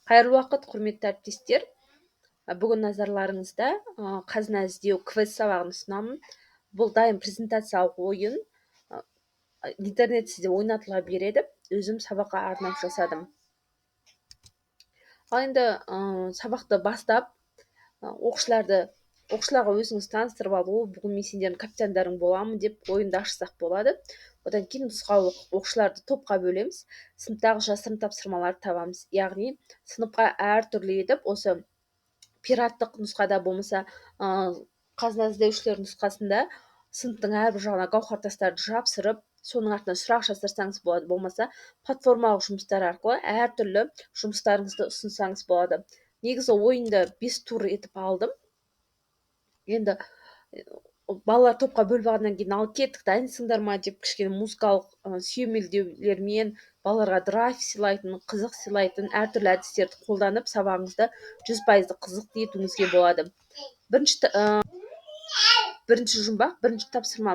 Қайырлы уақыт, құрметті әріптестер. Бүгін назарларыңызда қазына іздеу квест сабағын ұсынамын. Бұл дайын презентациялық ойын интернетте ойнатыла береді. Өзім сабаққа арнап жасадым. Ал енді сабақты бастап оқушыларға өзіңіз таныстырып алу, бүгін мен сендердің капитандарың боламын деп ойынды ашсақ болады. Одан кейін нұсқаулық оқушыларды топқа бөлеміз, сыныптағы жасырын тапсырмаларды табамыз. Яғни сыныпқа әртүрлі етіп, осы пираттық нұсқада болмаса қазына іздеушілер нұсқасында сыныптың әрбір жағына гауһар тастарды жапсырып, соның артынан сұрақ жаздырсаңыз болады, болмаса платформалық жұмыстар арқылы әртүрлі жұмыстарыңызды ұсынсаңыз болады. Негізі ойынды 5 тур етіп алдым. Енді балалар топқа бөліп алғаннан кейін ал кеттік, дайынсыңдар ма деп кішкене музыкалық сүйемелдеулермен балаларға драйв сыйлайтын, қызық сыйлайтын әртүрлі әдістерді қолданып сабағыңызды 100% қызықты етуіңізге болады. Бірінші жұмбақ, бірінші тапсырма.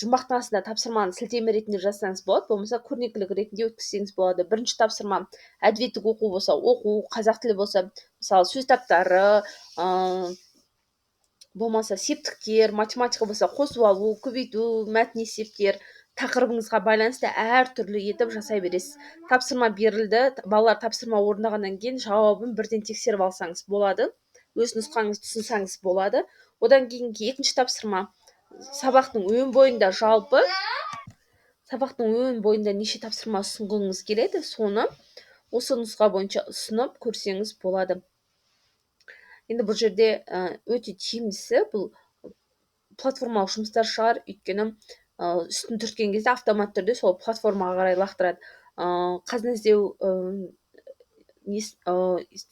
Жұмбақтың астында тапсырманы сілтеме ретінде жазсаңыз болады, болмаса көрнекілік ретінде өткізсеңіз болады. Бірінші тапсырма әдебиеттік оқу болса, оқу, қазақ тілі болса, мысалы сөз таптары, болмаса септіктер, математика болса қосу алу, көбейту, мәтін есептер, тақырыбыңызға байланысты әртүрлі етіп жасай бересіз. Тапсырма берілді, балалар тапсырма орындағаннан кейін жауабын бірден тексеріп алсаңыз болады. Өз нұсқаңызды ұсынсаңыз болады. Одан кейінгі екінші тапсырма сабақтың өн бойында неше тапсырма ұсынғыңыз келеді, соны осы нұсқа бойынша ұсынып көрсеңіз болады. Енді бұл жерде өте тиімдісі бұл платформалық жұмыстар шығар, өйткені үстін түрткен кезде автоматты түрде сол платформаға қарай лақтырады. Қазына іздеу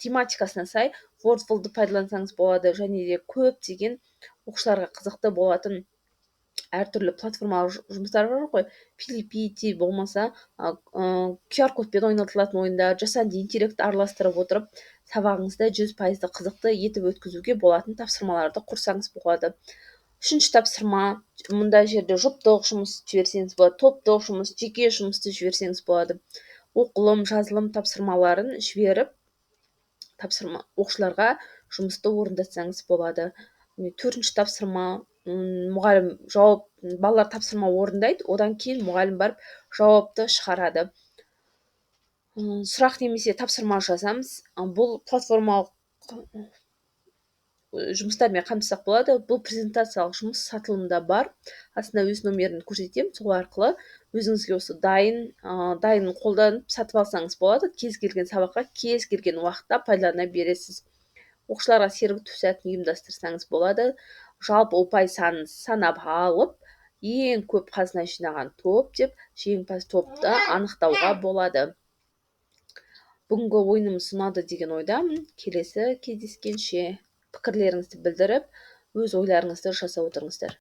тематикасына сай Wordful'ды пайдалансаңыз болады, және де көптеген оқушыларға қызықты болатын әртүрлі платформалық жұмыстар бар ғой, Пилипити болмаса QR кодпен ойнатылатын ойындар, жасанды интеллект араластырып отырып сабағыңызды 100% қызықты етіп өткізуге болатын тапсырмаларды құрсаңыз болады. Үшінші тапсырма, мұнда жерде жұптық жұмыс жіберсеңіз болады, топтық жұмыс, жеке жұмысты жіберсеңіз болады. Оқылым, жазылым тапсырмаларын жіберіп, оқушыларға жұмысты орындатсаңыз болады. Төртінші тапсырма, мұғалім балалар тапсырма орындайды, одан кейін мұғалім барып жауапты шығарады. Сұрақ немесе тапсырма жазамыз. Бұл платформалық жұмыстармен қамтысақ болады. Бұл презентациялық жұмыс сатылымда бар. Астында өз номерін көрсетемін, сол арқылы өзіңізге осы дайын қолданып сатып алсаңыз болады. Кез келген сабаққа, кез келген уақытта пайдалана бересіз. Оқушыларға сергіту сәтін ұйымдастырсаңыз болады. Жалпы ұпай санын санап алып, ең көп қазына жинаған топ деп жеңімпаз топты анықтауға болады. Бүгінгі ойынымыз ұнады деген ойдамын. Келесі кездескенше пікірлеріңізді білдіріп, өз ойларыңызды жасап отырыңыздар.